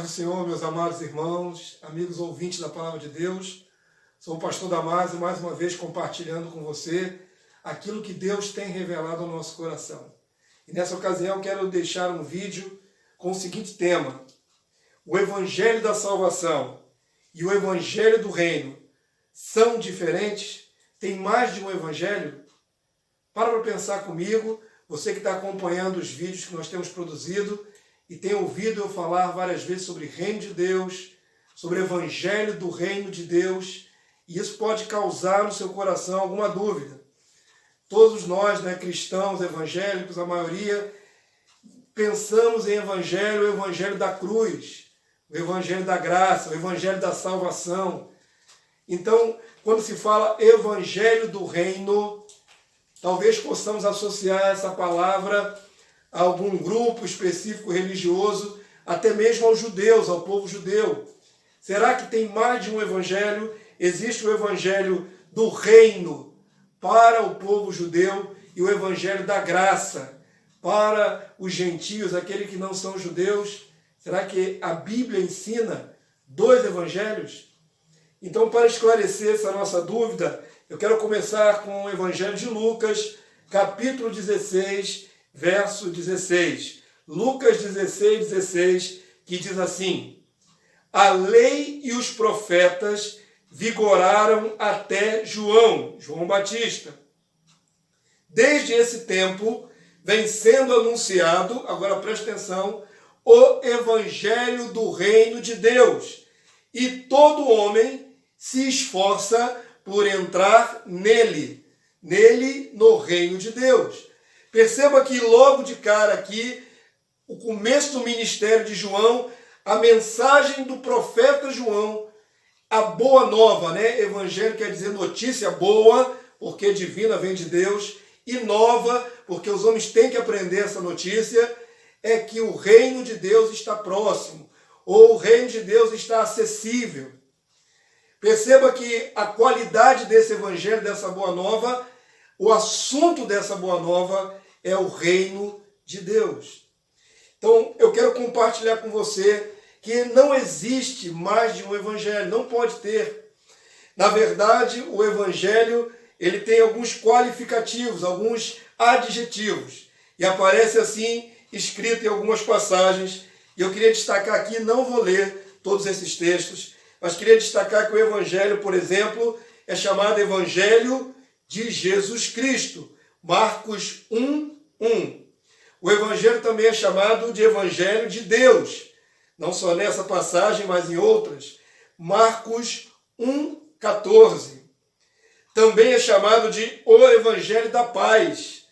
do Senhor, meus amados irmãos, amigos ouvintes da Palavra de Deus. Sou o pastor Damásio, mais uma vez compartilhando com você aquilo que Deus tem revelado ao nosso coração. E nessa ocasião quero deixar um vídeo com o seguinte tema: o Evangelho da Salvação e o Evangelho do Reino são diferentes? Tem mais de um Evangelho? Para pensar comigo, você que está acompanhando os vídeos que nós temos produzido e tem ouvido eu falar várias vezes sobre o Reino de Deus, sobre o Evangelho do Reino de Deus, e isso pode causar no seu coração alguma dúvida. Todos nós, cristãos, evangélicos, a maioria, pensamos em Evangelho, o Evangelho da cruz, o Evangelho da graça, o Evangelho da salvação. Então, quando se fala Evangelho do Reino, talvez possamos associar essa palavra a algum grupo específico religioso, até mesmo aos judeus, ao povo judeu. Será que tem mais de um evangelho? Existe o evangelho do reino para o povo judeu e o evangelho da graça para os gentios, aqueles que não são judeus. Será que a Bíblia ensina dois evangelhos? Então, para esclarecer essa nossa dúvida, eu quero começar com o Evangelho de Lucas, capítulo 16, verso 16. Lucas 16, 16, que diz assim: a lei e os profetas vigoraram até João Batista. Desde esse tempo, vem sendo anunciado, agora presta atenção, o Evangelho do Reino de Deus. E todo homem se esforça por entrar nele, no reino de Deus. Perceba que logo de cara aqui, o começo do ministério de João, a mensagem do profeta João, a boa nova, Evangelho quer dizer notícia boa, porque divina vem de Deus, e nova, porque os homens têm que aprender essa notícia, é que o reino de Deus está próximo, ou o reino de Deus está acessível. Perceba que a qualidade desse evangelho, dessa boa nova, o assunto dessa boa nova é o reino de Deus. Então, eu quero compartilhar com você que não existe mais de um evangelho, não pode ter. Na verdade, o evangelho, ele tem alguns qualificativos, alguns adjetivos. E aparece assim, escrito em algumas passagens. E eu queria destacar aqui, não vou ler todos esses textos, mas queria destacar que o Evangelho, por exemplo, é chamado Evangelho de Jesus Cristo. Marcos 1:1. O Evangelho também é chamado de Evangelho de Deus. Não só nessa passagem, mas em outras. Marcos 1:14. Também é chamado de o Evangelho da Paz.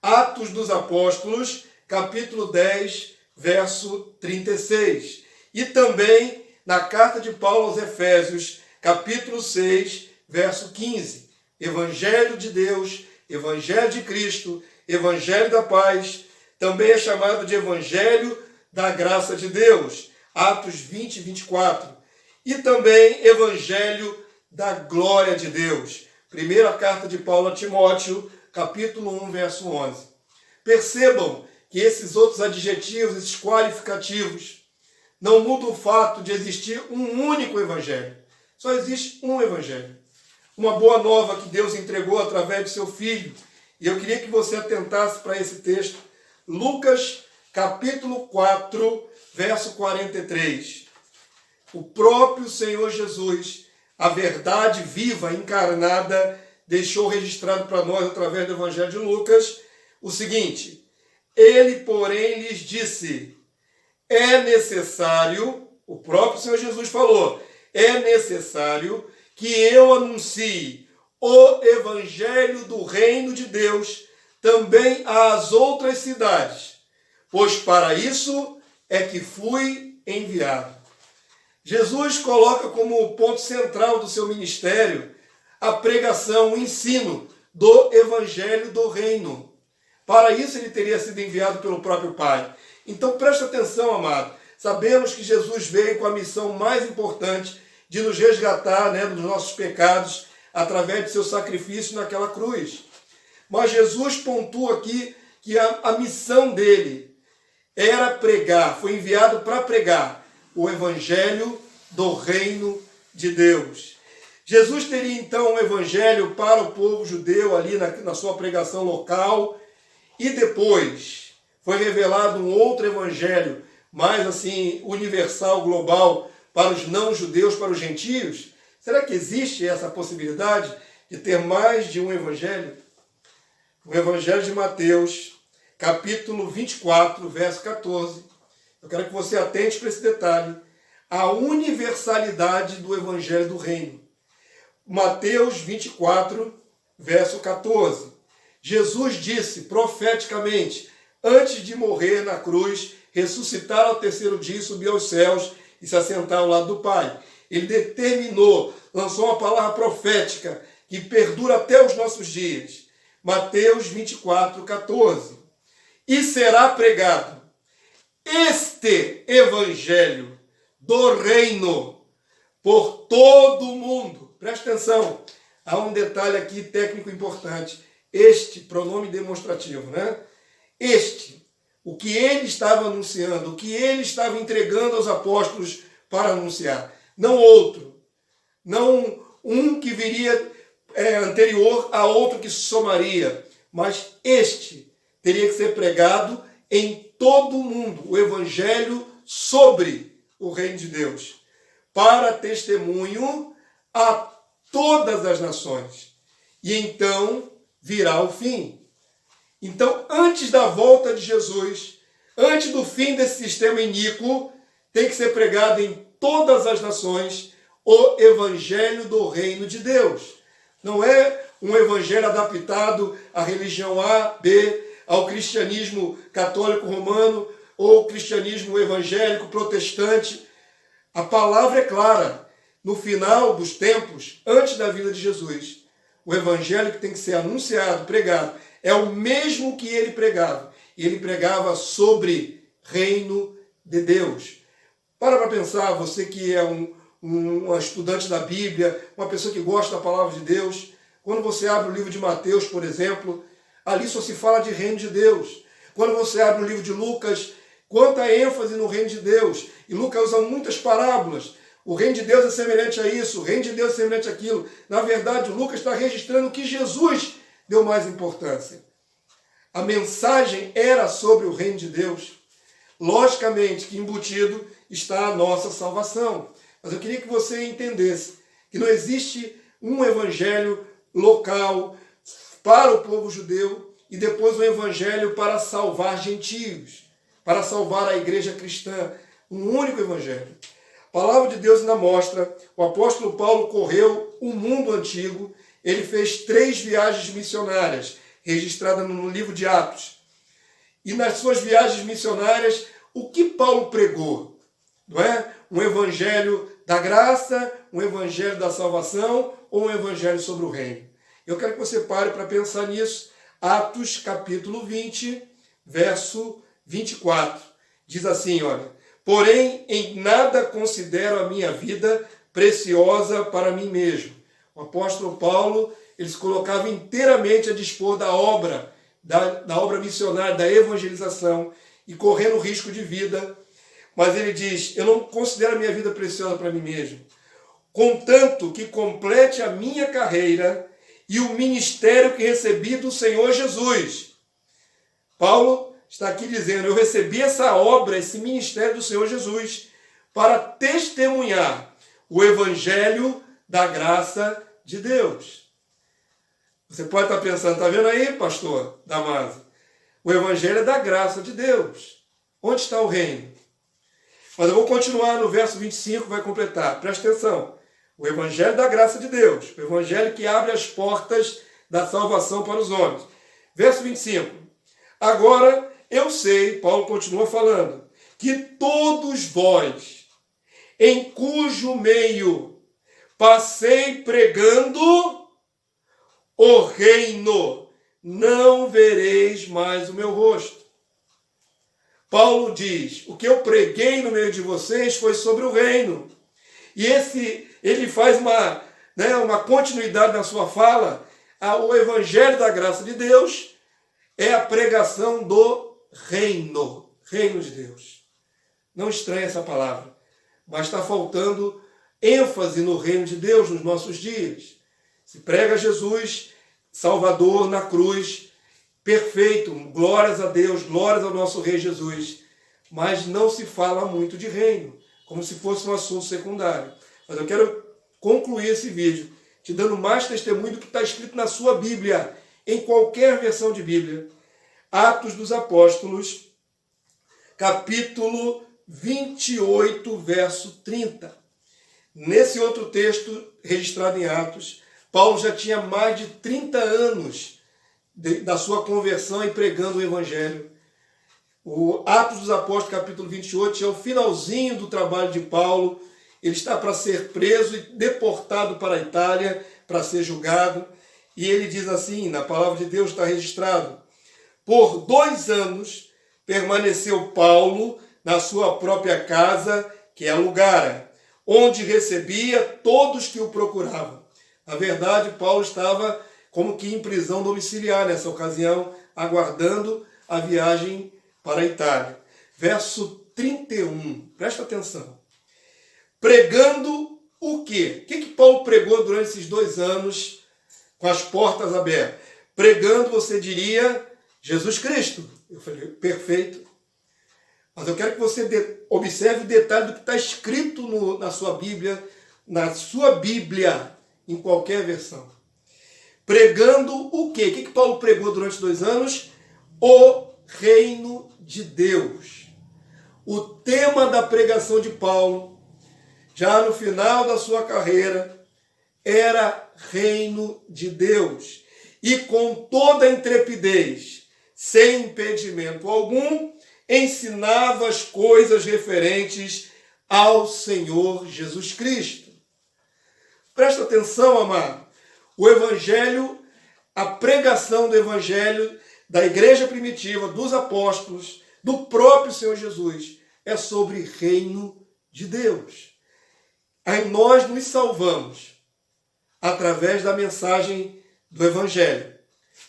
Atos dos Apóstolos, capítulo 10, verso 36. E também na carta de Paulo aos Efésios, capítulo 6, verso 15. Evangelho de Deus, Evangelho de Cristo, Evangelho da Paz, também é chamado de Evangelho da Graça de Deus, Atos 20, 24. E também Evangelho da Glória de Deus, primeira carta de Paulo a Timóteo, capítulo 1, verso 11. Percebam que esses outros adjetivos, esses qualificativos, não muda o fato de existir um único evangelho. Só existe um evangelho. Uma boa nova que Deus entregou através de seu Filho. E eu queria que você atentasse para esse texto. Lucas, capítulo 4, verso 43. O próprio Senhor Jesus, a verdade viva, encarnada, deixou registrado para nós, através do Evangelho de Lucas, o seguinte: ele, porém, lhes disse: é necessário, o próprio Senhor Jesus falou, é necessário que eu anuncie o Evangelho do Reino de Deus também às outras cidades, pois para isso é que fui enviado. Jesus coloca como ponto central do seu ministério a pregação, o ensino do Evangelho do Reino. Para isso ele teria sido enviado pelo próprio Pai. Então preste atenção, amado. Sabemos que Jesus veio com a missão mais importante de nos resgatar dos nossos pecados através de seu sacrifício naquela cruz. Mas Jesus pontua aqui que a missão dele era pregar, foi enviado para pregar o evangelho do reino de Deus. Jesus teria então um evangelho para o povo judeu ali na sua pregação local, e depois foi revelado um outro evangelho, mais assim, universal, global, para os não-judeus, para os gentios. Será que existe essa possibilidade de ter mais de um evangelho? O evangelho de Mateus, capítulo 24, verso 14. Eu quero que você atente para esse detalhe. A universalidade do evangelho do reino. Mateus 24, verso 14. Jesus disse profeticamente, antes de morrer na cruz, ressuscitar ao terceiro dia, subir aos céus e se assentar ao lado do Pai. Ele determinou, lançou uma palavra profética que perdura até os nossos dias. Mateus 24, 14. E será pregado este evangelho do reino por todo o mundo. Presta atenção, há um detalhe aqui técnico importante. Este, pronome demonstrativo, né? Este, o que ele estava anunciando, o que ele estava entregando aos apóstolos para anunciar. Não outro, não um que viria anterior a outro que se somaria, mas este teria que ser pregado em todo o mundo, o evangelho sobre o reino de Deus, para testemunho a todas as nações. E então virá o fim. Então, antes da volta de Jesus, antes do fim desse sistema iníquo, tem que ser pregado em todas as nações o evangelho do reino de Deus. Não é um evangelho adaptado à religião A, B, ao cristianismo católico romano ou cristianismo evangélico protestante. A palavra é clara. No final dos tempos, antes da vinda de Jesus, o evangelho que tem que ser anunciado, pregado, é o mesmo que ele pregava. Ele pregava sobre reino de Deus. Para pensar, você que é um estudante da Bíblia, uma pessoa que gosta da palavra de Deus, quando você abre o livro de Mateus, por exemplo, ali só se fala de reino de Deus. Quando você abre o livro de Lucas, quanta ênfase no reino de Deus. E Lucas usa muitas parábolas. O reino de Deus é semelhante a isso, o reino de Deus é semelhante àquilo. Na verdade, Lucas está registrando que Jesus deu mais importância. A mensagem era sobre o reino de Deus. Logicamente que embutido está a nossa salvação. Mas eu queria que você entendesse que não existe um evangelho local para o povo judeu e depois um evangelho para salvar gentios, para salvar a igreja cristã. Um único evangelho. A palavra de Deus ainda mostra, o apóstolo Paulo correu o mundo antigo, ele fez 3 viagens missionárias, registradas no livro de Atos. E nas suas viagens missionárias, o que Paulo pregou? Não é? Um evangelho da graça, um evangelho da salvação ou um evangelho sobre o reino? Eu quero que você pare para pensar nisso. Atos capítulo 20, verso 24. Diz assim, olha: porém, em nada considero a minha vida preciosa para mim mesmo. O apóstolo Paulo, ele se colocava inteiramente a dispor da obra missionária, da evangelização, e correndo risco de vida. Mas ele diz, eu não considero a minha vida preciosa para mim mesmo, contanto que complete a minha carreira e o ministério que recebi do Senhor Jesus. Paulo está aqui dizendo, eu recebi essa obra, esse ministério do Senhor Jesus, para testemunhar o evangelho da graça de Deus. Você pode estar pensando, está vendo aí, pastor Damaso? O evangelho é da graça de Deus. Onde está o reino? Mas eu vou continuar no verso 25, vai completar. Presta atenção. O evangelho da graça de Deus. O evangelho que abre as portas da salvação para os homens. Verso 25. Agora eu sei, Paulo continua falando, que todos vós, em cujo meio passei pregando o reino, não vereis mais o meu rosto. Paulo diz, o que eu preguei no meio de vocês foi sobre o reino. E ele faz uma continuidade na sua fala. O evangelho da graça de Deus é a pregação do reino de Deus. Não estranhe essa palavra. mas está faltando ênfase no reino de Deus nos nossos dias. Se prega Jesus, Salvador na cruz, perfeito, glórias a Deus, glórias ao nosso Rei Jesus, mas não se fala muito de reino, como se fosse um assunto secundário. Mas eu quero concluir esse vídeo te dando mais testemunho do que está escrito na sua Bíblia, em qualquer versão de Bíblia. Atos dos Apóstolos, capítulo 28, verso 30. Nesse outro texto registrado em Atos, Paulo já tinha mais de 30 anos da sua conversão e pregando o Evangelho. O Atos dos Apóstolos, capítulo 28, é o finalzinho do trabalho de Paulo. Ele está para ser preso e deportado para a Itália, para ser julgado. E ele diz assim, na palavra de Deus está registrado: por 2 anos permaneceu Paulo na sua própria casa, que alugara, onde recebia todos que o procuravam. Na verdade, Paulo estava como que em prisão domiciliar nessa ocasião, aguardando a viagem para a Itália. Verso 31, presta atenção. Pregando o quê? O que Paulo pregou durante esses 2 anos com as portas abertas? Pregando, você diria, Jesus Cristo. Eu falei, perfeito. Mas eu quero que você observe o detalhe do que está escrito na sua Bíblia, em qualquer versão. Pregando o quê? O que Paulo pregou durante 2 anos? O reino de Deus. O tema da pregação de Paulo, já no final da sua carreira, era reino de Deus. E com toda a intrepidez, sem impedimento algum, ensinava as coisas referentes ao Senhor Jesus Cristo. Presta atenção, amado. O Evangelho, a pregação do Evangelho da igreja primitiva, dos apóstolos, do próprio Senhor Jesus, é sobre reino de Deus. Aí nós nos salvamos através da mensagem do Evangelho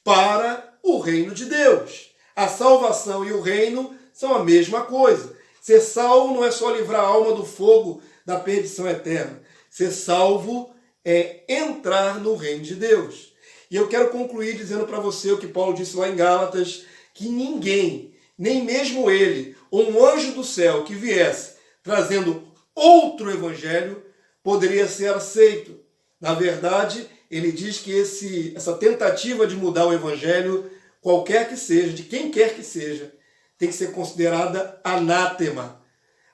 para o reino de Deus. A salvação e o reino são a mesma coisa. Ser salvo não é só livrar a alma do fogo da perdição eterna. Ser salvo é entrar no reino de Deus. E eu quero concluir dizendo para você o que Paulo disse lá em Gálatas, que ninguém, nem mesmo ele, ou um anjo do céu que viesse trazendo outro evangelho, poderia ser aceito. Na verdade, ele diz que essa tentativa de mudar o evangelho, qualquer que seja, de quem quer que seja, tem que ser considerada anátema.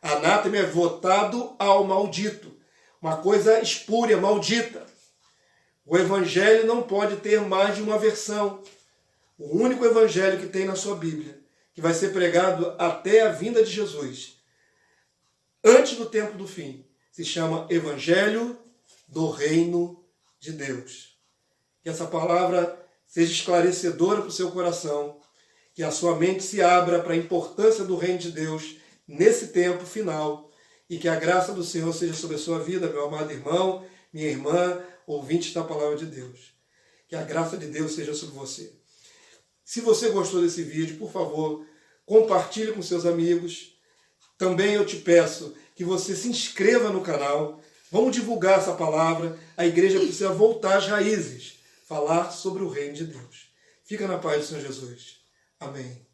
Anátema é votado ao maldito. Uma coisa espúria, maldita. O evangelho não pode ter mais de uma versão. O único evangelho que tem na sua Bíblia, que vai ser pregado até a vinda de Jesus, antes do tempo do fim, se chama Evangelho do Reino de Deus. Que essa palavra seja esclarecedora para o seu coração, que a sua mente se abra para a importância do Reino de Deus nesse tempo final, e que a graça do Senhor seja sobre a sua vida, meu amado irmão, minha irmã, ouvinte da palavra de Deus. Que a graça de Deus seja sobre você. Se você gostou desse vídeo, por favor, compartilhe com seus amigos. Também eu te peço que você se inscreva no canal. Vamos divulgar essa palavra. A igreja precisa voltar às raízes, falar sobre o reino de Deus. Fica na paz do Senhor Jesus. Amém.